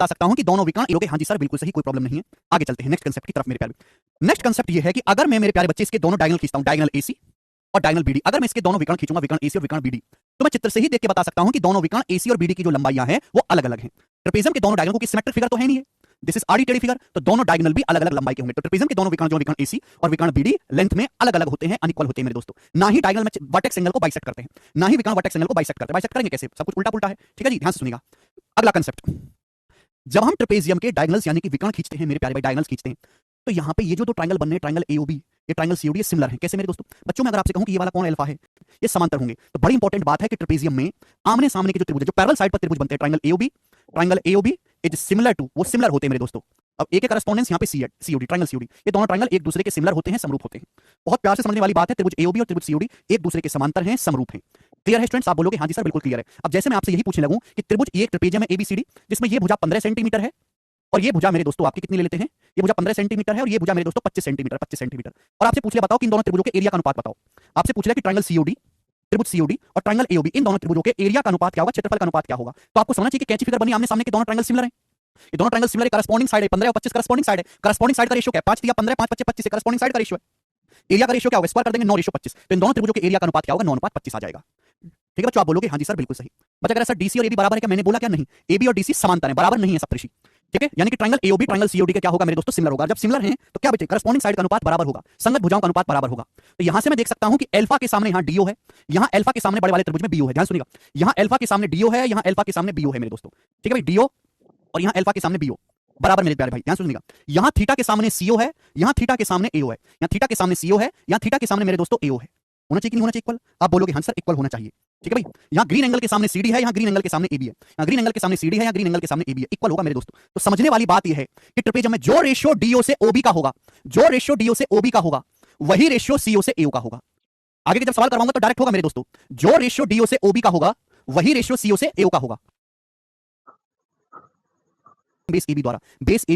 बता सकता हूं कि दोनों विकर्ण ए के। हाँ जी सर बिल्कुल सही, कोई प्रॉब्लम नहीं है। आगे चलते हैं नेक्स्ट कंसेप्ट की तरफ मेरे प्यारे। नेक्स्ट कंसेप्ट ये है कि अगर मैं मेरे प्यारे बच्चे इसके दोनों डायगोनल खींचता हूं, डायगोनल एसी और डायगोनल बीडी, अगर मैं इसके दोनों विकर्ण खींचूंगा, विकर्ण एसी और विकर्ण बीडी, तो मैं चित्र से ही देख के बता सकता हूं कि दोनों विकर्ण एसी और बीडी की जो लंबाइयां हैं वो अलग अलग हैं। ट्रेपेजियम के दोनों डायगोनल को सिमेट्रिक फिगर तो है नहीं है, दिस इज आर्डी टेढ़ी फिगर, तो दोनों डायगोनल भी अलग अलग लंबाई के होंगे। तो ट्रेपेजियम के दोनों विकर्ण जो विकर्ण एसी और विकर्ण बीडी लेंथ में अलग अलग होते हैं, अनइक्वल होते हैं मेरे दोस्तों। ना ही डायगोनल में वर्टेक्स एंगल को बाइसेक्ट करते हैं, ना ही विकर्ण वर्टेक्स एंगल को बाइसेक्ट करते हैं। बाइसेक्ट करेंगे कैसे? सब कुछ उल्टा पुल्टा है। ठीक है जी, ध्यान से सुनिएगा। अगला कंसेप्ट, जब हम ट्रेपेजियम के डायगोनल्स यानी कि विकर्ण खींचते हैं मेरे प्यारे भाई, डायगोनल्स खींचते हैं, तो यहाँ पे ये जो दो ट्रायंगल बनने हैं, ट्रायंगल एओबी, ये ट्रायंगल सीओडी, ये सिमिलर है। कैसे मेरे दोस्तों? बच्चों में अगर आपसे कहूं कि ये वाला कौन अल्फा है, ये समांतर होंगे, तो बड़ी इंपॉर्टेंट बात है कि ट्रेपेजियम में आमने सामने के जो त्रिभुज है, जो पैरेलल साइड पर त्रिभुज बनते हैं, triangle AOB is similar to, वो सिमिलर होते हैं मेरे दोस्तों। अब ए के करस्पॉन्डेंस यहाँ पे सीओडी, ट्रायंगल सीओडी, ये दोनों ट्रायंगल एक दूसरे के सिमिलर होते हैं, समरूप होते हैं। बहुत प्यार से समझने वाली बात है, त्रिभुज एओबी और त्रिभुज सीओडी एक दूसरे के समांतर हैं, समरूप हैं। क्लियर है स्टूडेंट्स? आप बोलोगे हाँ जी सर बिल्कुल क्लियर है। अब जैसे मैं आपसे यही पूछने लगूं कि त्रिभुज एक ट्रेपेजियम है एबीसीडी, जिसमें ये भुजा 15 सेंटीमीटर है और ये भुजा मेरे दोस्तों आपकी कितनी ले लेते हैं, ये भुजा 15 सेंटीमीटर है और ये भुजा मेरे दोस्तों 25 सेंटीमीटर, और आपसे पूछ लिया बताओ कि इन दोनों त्रिभुजों के एरिया का अनुपात बताओ। आपसे पूछ लिया कि ट्रायंगल सीओडी, त्रिभुज सीओडी और ट्रायंगल एओबी, इन दोनों त्रिभुजों के एरिया का अनुपात क्या होगा, क्षेत्रफल का अनुपात क्या होगा। तो आपको समझना चाहिए कि कैंची फिगर बनी आमने सामने के दोनों ट्रायंगल सिमिलर हैं, ये दोनों ट्रायंगल सिमिलर है। करस्पॉन्डिंग साइड है 15 और 25, करस्पॉन्डिंग साइड है, करस्पॉन्डिंग साइड का रेशियो क्या है, 5 दिया 15, 5 25 25 है, करस्पॉन्डिंग साइड का रेशियो है। एरिया का रेशियो क्या होगा, स्क्वायर कर देंगे 9:25, तो इन दोनों त्रिभुजों के एरिया का अनुपात क्या होगा, 9:25 आ जाएगा। ठीक है बच्चों, आप बोलोगे हाँ जी सर बिल्कुल सही। बच्चा कह रहा है सर डीसी और एबी बराबर है क्या, मैंने बोला क्या नहीं, एबी और डीसी समांतर है, बराबर नहीं है सप्तऋषि। ठीक है, यानी कि ट्रायंगल एओबी ट्रायंगल सीओडी का क्या होगा मेरे दोस्तों, सिमिलर होगा। जब सिमिलर हैं तो क्या बचे, करस्पॉन्डिंग साइड का अनुपात बराबर होगा, संगत भुजाओं का अनुपात बराबर होगा। तो यहां से मैं देख सकता हूं कि अल्फा के सामने यहां डीओ है, यहां अल्फा के सामने बड़े वाले त्रिभुज में बीओ है। ध्यान सुनिएगा, यहां अल्फा के सामने डीओ है, यहां अल्फा के सामने बीओ है मेरे दोस्तों। ठीक है भाई, डीओ और यहां अल्फा के सामने बीओ बराबर मेरे प्यारे भाई, ध्यान सुनिएगा। यहां थीटा के सामने सीओ है, यहां थीटा के सामने एओ है, यहां थीटा के सामने सीओ है, यहां थीटा के सामने मेरे दोस्तों एओ है। होना चाहिए कि नहीं होना चाहिए इक्वल? आप बोलोगे हाँ सर इक्वल होना चाहिए। ठीक है भाई, यहां ग्रीन एंगल के सामने सीडी है, यहां ग्रीन एंगल के सामने एबी है, यहां ग्रीन एंगल के सामने सीडी है, यहां ग्रीन एंगल के सामने एबी है, इक्वल होगा मेरे दोस्तों। तो समझने वाली बात यह है कि ट्रेपेजियम में जो रेशियो डीओ से ओबी का होगा, जो रेशियो डीओ से ओबी का होगा, वही रेशियो सीओ से एओ का होगा। आगे के जब सवाल करवाऊंगा तो डायरेक्ट होगा मेरे दोस्तों, जो रेशियो डीओ से ओबी का होगा वही रेशियो सीओ से एओ का होगा। बेस एबी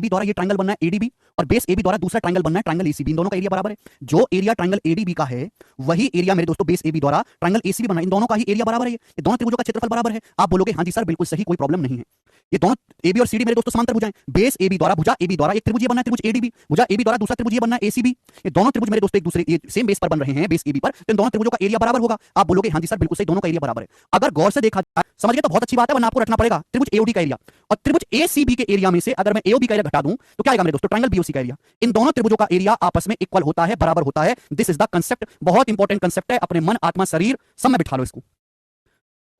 द्वारा ये ट्रायंगल बनना है एडीबी, और बेस एबी द्वारा दूसरा ट्रायंगल बनना है ट्रायंगल एसीबी। इन दोनों का एरिया बराबर है। जो एरिया ट्रायंगल एडीबी का है वही एरिया मेरे दोस्तों बेस एबी द्वारा ट्रायंगल एसीबी बनना है। इन दोनों का ही एरिया बराबर है, ये दोनों त्रिभुजों का क्षेत्रफल बराबर है। आप बोलोगे हाँ जी सर बिल्कुल सही, कोई प्रॉब्लम नहीं है। ये दोनों एबी और सीडी मेरे दोस्तों समांतर भुजाएं, बेस एबी द्वारा भुजा एबी द्वारा एक त्रिभुज बनना है, त्रिभुज एडीबी, भुजा एबी द्वारा दूसरा त्रिभुज बनना है एसीबी। ये दोनों त्रिभुज मेरे दोस्तों एक दूसरे सेम बेस पर बन रहे हैं, बेस एबी पर, तो इन दोनों त्रिभुजों का एरिया बराबर होगा। आप बोलोगे हाँ जी सर बिल्कुल सही, दोनों का एरिया बराबर है। अगर गौर से देखा जाए, समझ गए तो बहुत अच्छी बात है, वरना आपको रखना पड़ेगा त्रिभुज एओडी का एरिया और त्रिभुज एसीबी के एरिया में से अगर मैं एओबी का एरिया घटा दूं तो क्या आएगा मेरे दोस्तों, ट्रायंगल बीओसी का एरिया। इन दोनों त्रिभुजों का एरिया आपस में इक्वल होता है, बराबर होता है। दिस इज द कंसेप्ट, बहुत इंपॉर्टेंट कंसेप्ट है, अपने मन आत्मा शरीर सब में बिठा लो इसको।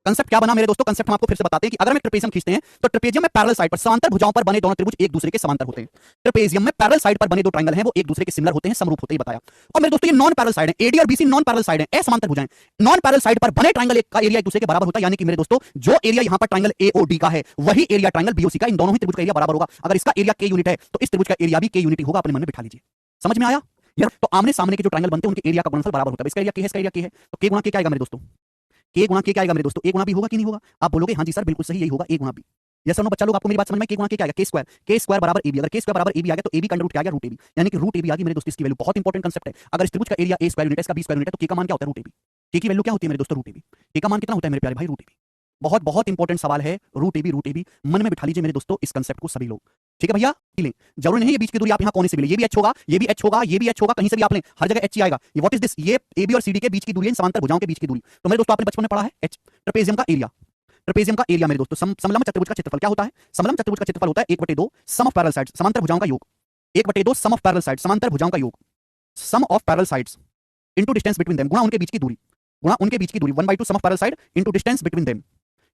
कंसेप्ट क्या बना मेरे दोस्तों, कंसेप्ट हम आपको फिर से बताते हैं कि अगर हम ट्रेपेजियम खींचते हैं तो ट्रेपेजियम में पैरेलल साइड पर समांतर भुजाओं पर बने दोनों त्रिभुज एक दूसरे के समांतर होते हैं। ट्रेपेजियम में पैरेलल साइड पर बने दो ट्रायंगल हैं वो एक दूसरे के सिमिलर होते हैं, समरूप होते ही बताया। और मेरे दोस्तों ये नॉन पैरेलल साइड है, एडी और बीसी नॉन पैरेलल साइड है, असमांतर भुजाएं। नॉन पैरेलल साइड पर बने ट्रायंगल का एरिया एक दूसरे के बराबर होता है, यानी कि मेरे दोस्तों जो एरिया यहां पर ट्रायंगल एओडी का है वही एरिया ट्रायंगल बीओसी का, इन दोनों ही त्रिभुज का एरिया बराबर होगा। अगर इसका एरिया के यूनिट है तो इस त्रिभुज का एरिया भी के यूनिट होगा, अपने मन में बिठा लीजिए। समझ में आया? तो आमने सामने के जो ट्रायंगल बनते हैं उनके एरिया का गुणनफल बराबर होता है। इसका एरिया के है, इसका एरिया के है, तो के गुणा के क्या आएगा मेरे दोस्तों, के गुणा के क्या आएगा मेरे दोस्तों, ए गुणा बी होगा कि नहीं होगा? आप बोलोगे हाँ जी सर बिल्कुल सही, यही होगा ए गुणा बी। यस और नो बच्चा लोग, आपको मेरी बात समझ में? के गुणा के क्या आएगा, के स्क्वायर बराबर एबी। अगर के स्क्वायर बराबर एबी आ गया तो एबी का अंडर रूट क्या आ गया, रूट एबी, यानी कि रूट एबी आ गई मेरे दोस्तों। इसकी वैल्यू बहुत इंपॉर्टेंट कंसेप्ट है। अगर इस त्रिभुज का एरिया ए स्क्वायर यूनिट है, इसका बी स्क्वायर यूनिट है, तो के का मान क्या होता है, रूट एबी। के की वैल्यू क्या होती है मेरे दोस्तों, रूट एबी। के का मान कितना होता है मेरे प्यारे भाई, रूट एबी। बहुत बहुत इंपॉर्टेंट सवाल है, रूट एबी मन में बिठा लीजिए मेरे दोस्तों इस कंसेप्ट को सभी लोग। ठीक है भैया, लें जरूरी नहीं ये बीच की दूरी आप यहां कोने से भी लें, ये भी एच होगा, ये भी एच होगा, ये भी एच होगा, कहीं से भी आप लें, हर जगह एच ही आएगा। ये व्हाट इज दिस, ये एबी और सीडी के बीच की दूरी है, समांतर भुजाओं के बीच की दूरी। तो मेरे दोस्तों आपने बचपन में पढ़ा है एच। ट्रेपेजियम का एरिया, ट्रेपेजियम का एरिया मेरे दोस्तों समलंब चतुर्भुज का क्षेत्रफल क्या होता है, समलंब चतुर्भुज का क्षेत्रफल होता है 1/2 सम ऑफ पैरेलल साइड्स, समांतर भुजाओं का योग, 1/2 सम ऑफ पैरेलल साइड्स, समांतर भुजाओं का योग, sum of parallel sides into distance between them, गुणा उनके बीच की दूरी, गुणा उनके बीच की दूरी, 1/2 sum of parallel side into distance between them.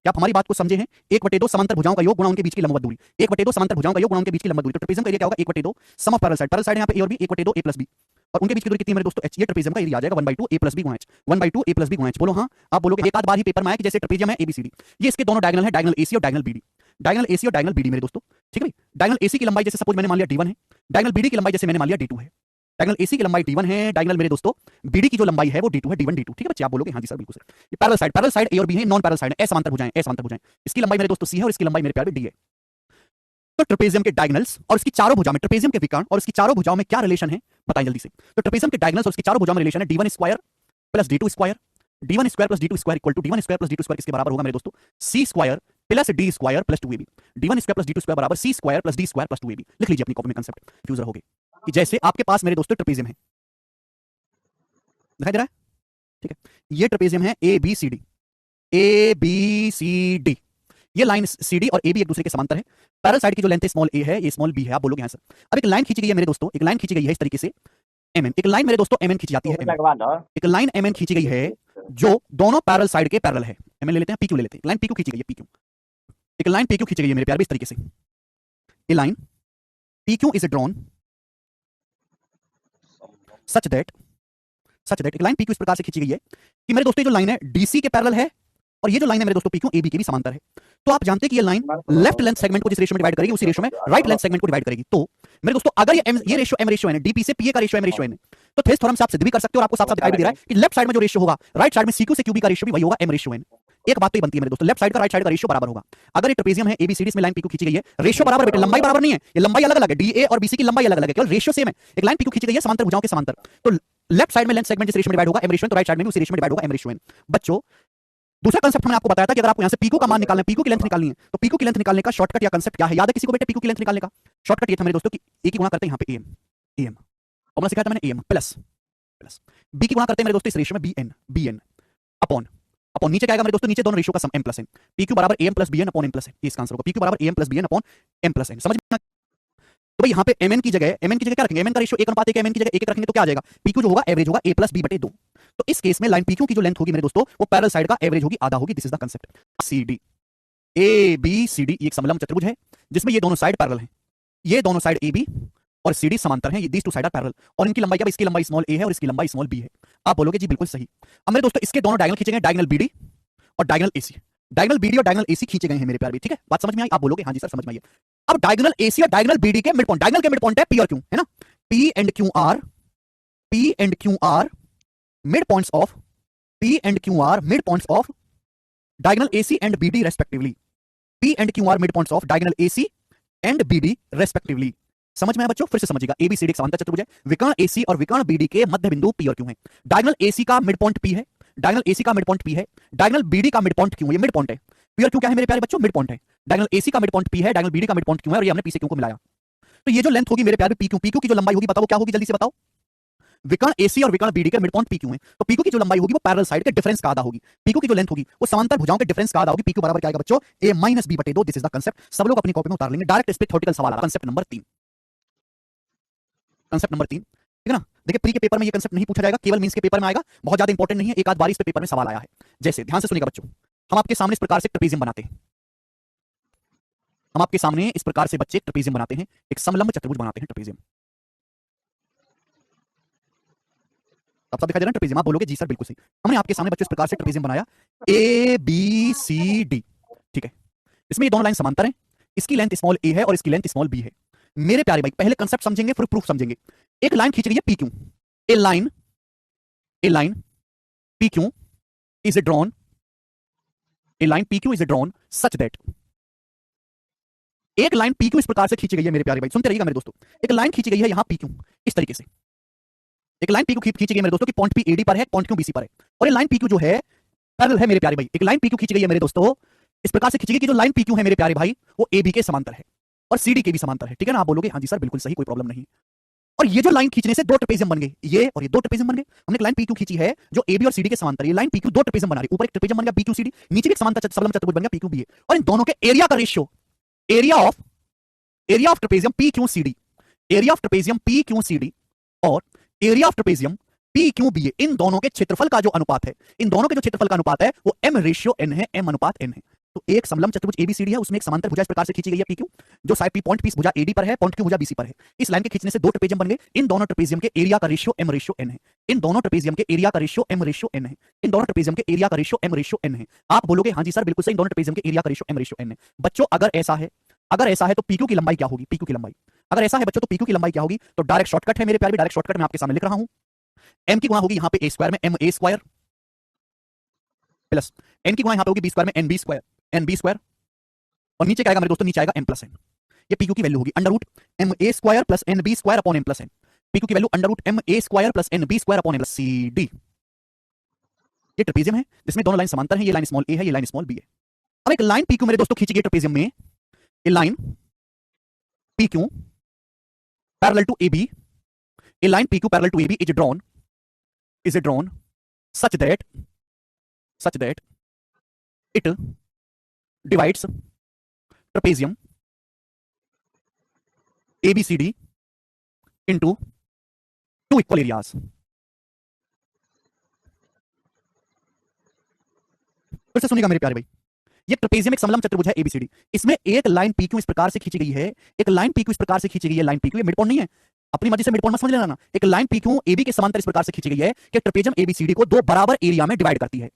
क्या आप हमारी बात को समझे हैं? 1/2 समांतर भुजाओं का योग गुणा उनके बीच की लंबवत दूरी, 1/2 समांतर भुजाओं का योग गुणा उनके बीच की लंबवत दूरी। तो ट्रेपेजियम का एरिया क्या होगा, 1/2 सम ऑफ पैरेलल साइड यहां पे ए और बी, 1/2 ए प्लस बी, और उनके बीच की दूरी कितनी है मेरे दोस्तों, एच। ये ट्रेपेजियम का एरिया आ जाएगा 1/2 ए प्लस बी गुणा एच, 1/2 ए प्लस बी गुणा एच। बोलो हाँ। आप बोलोगे एक आध बार ही पेपर में आया कि जैसे ट्रेपेजियम है एबीसीडी, ये इसके दोनों डायगोनल है, डायगोनल एसी और डायगोनल बीडी, डायगोनल एसी और डायगोनल बीडी मेरे दोस्तों। ठीक है भाई, डायगोनल एसी की लंबाई जैसे सपोज मैंने मान लिया d1 है, डायगोनल बीडी की लंबाई जैसे मैंने मान लिया d2 है। डायगोनल एसी की लंबाई d1 है, डायगोनल मेरे दोस्तों बीडी की जो लंबाई है वो d2 है, d1 d2। ठीक है बच्चे, आप बोलोगे हाँ जी सर बिल्कुल सर। ये पैरेलल साइड ए और बी है, नॉन पैरेलल साइड है, असमांतर भुजाएं। इसकी लंबाई मेरे दोस्तों सी है और इसकी लंबाई मेरे प्यारे डी है। तो ट्रेपेजियम के डायगोनल्स और इसकी चारों भुजाओं में, ट्रेपेजियम के विकर्ण और इसकी चारों भुजाओं में क्या रिलेशन है बताएं जल्दी से। तो ट्रेपेजियम के डायगोनल्स और इसकी चारों भुजाओं में रिलेशन है d1 square plus d2 square, d1 square plus d2 square equal to d1 square plus d2 square किसके बराबर होगा मेरे दोस्तों, c square plus D square plus 2ab, d1 square plus d2 square बराबर c square plus d square plus 2ab। लिख लीजिए अपनी copy में कंसेप्ट, फ्यूजर हो गए कि जैसे आपके पास मेरे दोस्तों ट्रेपेजियम है, दिखाई दे रहा है, ठीक है, ये ट्रेपेजियम है A B C D, A B C D, ये लाइन सी डी और ए बी एक दूसरे के समांतर है। पैरेलल साइड की जो लेंथ है स्मॉल ए है, ये स्मॉल बी है, आप बोलोगे यहां सर। अब एक लाइन खींची गई है मेरे दोस्तों, एक लाइन खींची गई है इस तरीके से एम एन, एक लाइन मेरे दोस्तों एम एन खींची जाती है, एक लाइन एम एन खींची गई है जो दोनों पैरेलल साइड के पैरेलल है। एम एन ले लेते हैं, पी क्यू ले लेते हैं, लाइन पी क्यू खींची गई है, पी क्यू, एक लाइन पी क्यू खींची गई है मेरे प्यार, इस तरीके से a line P Q is drawn such that एक लाइन पी क्यू इस प्रकार से खींची गई है कि मेरे दोस्तों ये जो लाइन है डीसी के पैरेलल है और ये जो लाइन है मेरे दोस्तों पी क्यू ए बी के भी समांतर है। तो आप जानते हैं कि ये लाइन लेफ्ट लेंथ सेगमेंट को जिस रेशियो में डिवाइड करेगी उसी रेशियो में राइट लेंथ सेगमेंट को डिवाइड करेगी। तो मेरे दोस्तों अगर ये रेशियो एम रेशियो है, डीपी से पीए का रेशियो एम रेशियो है, तो थेस थ्योरम से आप सिद्ध भी कर सकते हो और आपको साफ साफ दिखाई भी दे रहा है कि लेफ्ट साइड में जो रेशियो होगा राइट साइड में सीक्यू से क्यूबी का रेशियो भी वही होगा एम रेशियो एन। एक बात तो बनती है मेरे दोस्तों, लेफ्ट साइड का राइट साइड का रेशियो बराबर होगा। अगर ये ट्रेपेजियम है एबीसीडी में लाइन पीक्यू खींची गई है, रेशियो बराबर बेटे, लंबाई बराबर नहीं है, ये लंबाई अलग अलग है, डीए और बीसी की लंबाई अलग अलग है, केवल रेशियो सेम है। एक लाइन पीक्यू खींची गई है समांतर भुजाओं के समांतर, तो लेफ्ट साइड में लेंथ सेगमेंट जिस रेशियो में डिवाइड होगा एम रेशियो, तो राइट साइड में उसी रेशियो में डिवाइड होगा एम रेशियो एन। बच्चों दूसरा कंसेप्ट मैंने आपको बताया था कि अगर आपको यहां से पीक्यू का मान निकालना है, पीक्यू की लेंथ निकालनी है, तो पीक्यू की लेंथ निकालने का शॉर्टकट या कंसेप्ट क्या है? याद है किसी को बेटे पीक्यू की लेंथ निकालने का शॉर्टकट ये था मेरे दोस्तों कि ए की गुणा करते हैं यहां पे एम, एम फॉर्मूला सिखाया था मैंने, एम प्लस प्लस बी की गुणा करते हैं मेरे दोस्तों इस रेशियो में बी एन अपॉन अपॉन नीचे क्या आएगा मेरे दोस्तों, नीचे दोनों रेशियो का sum M plus N, PQ बराबर M plus B N upon M plus N, इसका आंसर होगा पीक्यू बराबर M plus B N upon M plus N. समझ में? तो भाई यहाँ पे mn की जगह क्या रखेंगे, mn का रेशियो 1:1 mn की जगह 1 रखेंगे तो क्या आ जाएगा, pq जो होगा एवरेज होगा a प्लस बी बटे 2। तो इस केस में लाइन pq की जो लेंथ होगी मेरे दोस्तों वो पैरेलल साइड का एवरेज होगी, आधा होगी। This is the concept. cd a b c d एक समलंब चतुर्भुज है जिसमें ये दोनों साइड पैरेलल हैं, ये दोनों साइड ab और cd समांतर हैं, ये these two side are parallel, और इनकी लंबाई क्या, इसकी लंबाई स्मॉल a है और इसकी लंबाई स्मॉल b है। आप बोलोगे जी बिल्कुल सही। अब मेरे दोस्तों इसके दोनों डायगोनल खींचेंगे, डायगोनल bd और डायगोनल ac, डायगोनल बीडी और डायगोनल एसी खींचे गए हैं मेरे प्यार भी, ठीक है, बात समझ में आई? आप बोलोगे हाँ जी सर समझ में आई। अब डायगोनल एसी और डायगोनल बीडी के मिड पॉइंट, डायगोनल के मिड पॉइंट है पी और क्यू, है ना, P and Q are midpoints of midpoints of diagonal AC and BD respectively, P and Q are midpoints of diagonal AC and BD respectively. समझ में आया बच्चों? फिर से समझिएगा, एबीसीडी एक समांतर चतुर्भुज है, विकर्ण एसी और विकर्ण बीडी के मध्य बिंदु पी और क्यू है। डायगोनल एसी का मिड पॉइंट पी है, डायगोनल एसी का मिड पॉइंट पी है, डायगोनल बीडी का मिड पॉइंट क्यू है, ये मिड पॉइंट है, पी और क्यू क्या है मेरे प्यारे बच्चों, मिड पॉइंट है। डायगोनल एसी का मिड पॉइंट पी है, डायगोनल बीडी का मिड पॉइंट क्यू है, और ये हमने पी से क्यू को मिलाया। तो ये जो लेंथ होगी मेरे प्यारे पीक्यू, पीक्यू की जो लंबाई होगी बताओ क्या होगी, जल्दी से बताओ। विकर्ण एसी और विकर्ण बीडी के मिड पॉइंट पीक्यू है, तो पीक्यू की जो लंबाई होगी वो पैरेलल साइड के डिफरेंस का आधा होगी, पीक्यू की जो लेंथ होगी वो समांतर भुजाओं के डिफरेंस का आधा होगी। पीक्यू बराबर क्या आएगा बच्चों, a माइनस बी बटे 2। दिस इज द कांसेप्ट, सब लोग अपनी कॉपी में उतार लेंगे। डायरेक्ट इस पे थ्योरेटिकल सवाल आ रहा है। कांसेप्ट नंबर 3, कांसेप्ट नंबर 3, ठीक है ना। देखिए प्री के पेपर में ये कांसेप्ट नहीं पूछा जाएगा, केवल मींस के पेपर में आएगा, बहुत ज्यादा इंपॉर्टेंट नहीं है, एक आध बार इस पे पेपर में सवाल आया है। जैसे ध्यान से सुनिएगा बच्चों, हम आपके सामने इस प्रकार से ट्रेपेजियम बनाते हैं, हम आपके सामने इस प्रकार से बच्चे ट्रेपेजियम बनाते हैं, एक समलंब चतुर्भुज बनाते हैं ट्रेपेजियम। अब सब दिखाई दे रहा है ट्रेपेजियम? आप बोलोगे जी सर बिल्कुल सही। हमने आपके सामने बच्चों इस प्रकार से ट्रेपेजियम बनाया ए बी सी डी, ठीक है, इसमें ये दोनों लाइन समांतर हैं, इसकी लेंथ स्मॉल ए है और इसकी लेंथ स्मॉल बी है। मेरे प्यारे भाई पहले कंसेप्ट समझेंगे फिर प्रूफ समझेंगे। एक लाइन खींची गई है P Q, A line P Q is drawn, A line P Q is drawn such that, एक लाइन पी क्यू इस प्रकार से खींची गई है मेरे प्यारे भाई, सुनते रहिएगा मेरे दोस्तों। एक लाइन खींची गई है यहां पी क्यू इस तरीके से, एक लाइन पी क्यू खींची गई है मेरे दोस्तों कि पॉइंट पी एडी पर है, पॉइंट क्यू बीसी पर है, और ये लाइन पी क्यू जो है पैरेलल है मेरे प्यारे भाई। एक लाइन पी क्यू खींची गई है मेरे दोस्तों इस प्रकार से खींची गई कि जो लाइन पी क्यू है मेरे प्यारे भाई वो ए बी के समांतर है और सी डी के भी समांतर है, ठीक है ना। आप बोलोगे हाँ जी सर बिल्कुल सही, कोई प्रॉब्लम नहीं। और ये जो लाइन खींचने से दो ट्रेपेजियम बन गए, ये और ये दो ट्रेपेजियम बन गए। हमने एक लाइन पीक्यू खींची है जो एबी और सीडी के समांतर, ये लाइन पीक्यू दो ट्रेपेजियम बना रही है, ऊपर एक ट्रेपेजियम बन गया बीक्यू सीडी, नीचे एक समांतर समलंब चतुर्भुज बन गया पीक्यू बीए, और इन दोनों के एरिया का ratio, area of trapezium P Q C D, area of trapezium P Q C D और area of trapezium P Q B A, इन दोनों के क्षेत्रफल का जो अनुपात है, इन दोनों के जो क्षेत्रफल का अनुपात है वो m रेशियो n है, m अनुपात n है। तो एक समलंब चतुर्भुज एबीसीडी है, उसमें एक समांतर भुजा इस प्रकार से खींची गई है पीक्यू, जो साइड पी पॉइंट पी भुजा एडी पर है, पॉइंट क्यू भुजा बीसी पर है। इस लाइन के खींचने से दो ट्रेपेजियम बन गए, इन दोनों ट्रेपेजियम के एरिया का रेशियो m रेशियो n है, इन दोनों ट्रेपेजियम के एरिया का रेशियो m रेशियो n है, इन दोनों ट्रेपेजियम के एरिया का रेशियो m रेशियो n है। आप बोलोगे हाँ जी सर बिल्कुल सही, इन दोनों ट्रेपेजियम के एरिया का रेशियो m रेशियो n है। बच्चों अगर ऐसा है तो पीक्यू की लंबाई क्या होगी, पीक्यू की लंबाई अगर ऐसा है बच्चों तो पीक्यू की लंबाई क्या होगी, तो डायरेक्ट शॉर्टकट है मेरे प्यारे, डायरेक्ट शॉर्टकट मैं आपके सामने लिख रहा हूं। m की गुणा होगी यहां पे a स्क्वायर में m a square plus n की गुणा यहां पे होगी b स्क्वायर में n b स्क्वायर, और नीचे क्या आएगा मेरे दोस्तों, नीचे आएगा m प्लस n। ये pq की वैल्यू होगी under root m a square plus n b square upon m plus n, pq की value under root m a square plus n b square upon m plus c d। ये trapezium है जिसमें दोनों line समांतर है, ये line small a है, ये लाइन स्मॉल b है। अब एक लाइन पीक्यू मेरे दोस्तों खींची गई ट्रेपेजियम में, a line P Q parallel to AB, a line PQ parallel to AB is drawn such that it divides trapezium ABCD into two equal areas. फिर से सुनिएगा मेरे प्यारे भाई, ये ट्रेपेजियम एक समलंब चतुर्भुज है एबीसीडी, इसमें एक लाइन पीक्यू इस प्रकार से खींची गई है, एक लाइन पीक्यू इस प्रकार से खींची गई है, लाइन पीक्यू ये मिड पॉइंट नहीं है, अपनी मर्जी से मिड पॉइंट मत समझ लेना ना, एक लाइन पीक्यू एबी के समांतर इस प्रकार से खींची गई है कि ट्रेपेजियम एबीसीडी को दो बराबर एरिया में डिवाइड करती है।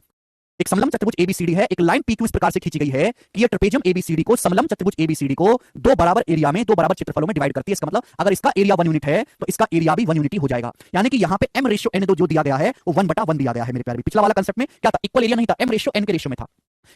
एक समलंब चतुर्भुज एबीसीडी है, एक लाइन पीक्यू इस प्रकार से खींची गई है कि ये ट्रेपेजियम एबीसीडी को समलंब चतुर्भुज एबीसीडी को दो बराबर एरिया में, दो बराबर क्षेत्रफलों में डिवाइड करती है। इसका मतलब अगर इसका एरिया 1 यूनिट है तो इसका एरिया भी 1 यूनिट ही हो जाएगा, यानी कि यहाँ पे m/n जो दिया गया है वो 1/1 दिया गया है मेरे प्यारे। पिछला वाला कंसेप्ट में क्या था, इक्वल एरिया नहीं था, m/n के रेशियो में था,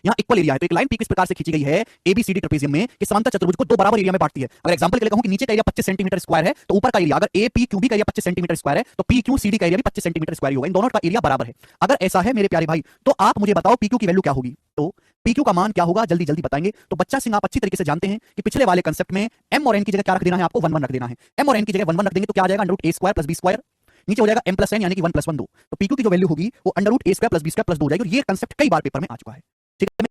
यहाँ इक्वल एरिया है। तो एक लाइन पीक इस प्रकार से खींची गई है एबीसीडी ट्रेपेजियम में कि समांतर चतुर्भुज को दो बराबर एरिया में बांटती है। अगर एग्जांपल के लिए कहूं कि नीचे का एरिया 25 सेंटीमीटर स्क्वायर है तो ऊपर का एरिया, अगर ए पी क्यू बी का एरिया 25 सेंटीमीटर स्क्वायर है तो पी क्यू सी डी का एरिया भी 25 सेंटीमीटर स्क्वायर होगा, इन दोनों का एरिया बराबर है। अगर ऐसा है मेरे प्यारे भाई तो आप मुझे बताओ पी क्यू की वैल्यू क्या होगी, तो पी क्यू का मान क्या होगा, जल्दी जल्दी बताएंगे। तो बच्चा सिंह आप अच्छी तरीके से जानते हैं कि पिछले वाले कंसेप्ट में एम और एन की जगह क्या रख देना है, आपको 1 1 रख देना है। एम और एन की जगह 1 1 रख देंगे तो क्या आ जाएगा, under root A square plus B square, नीचे हो जाएगा m प्लस n यानी कि 1 प्लस 1 2। तो पी क्यू की जो वैल्यू होगी वो under root A square plus B square plus 2 हो जाएगी, और ये कंसेप्ट कई बार पेपर में आ चुका है। ठीक है,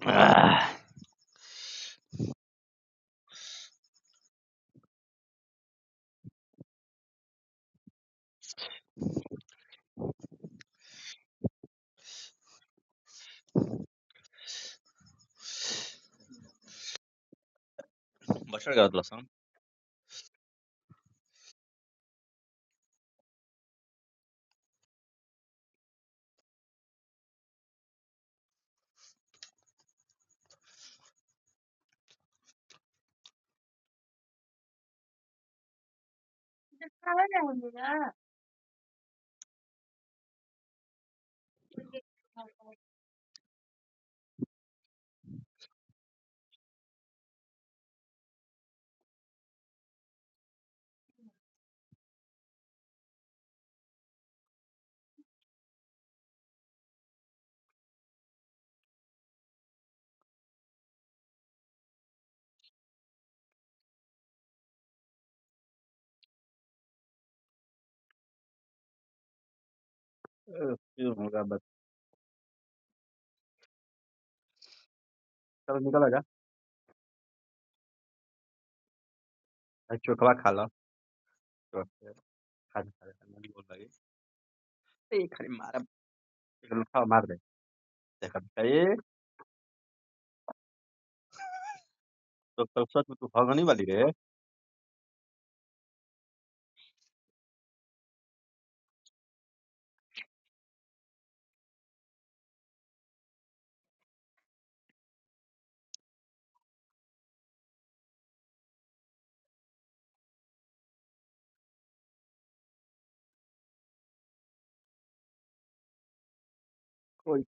आह, बसर घातला सांग क्यों होगा बस चलो निकल आजा चोखवा खा लो खा खा नहीं बोल लगी खाली मारा लुठा मार दे देखा चाहिए तो सच में तू भगनी वाली रे कोई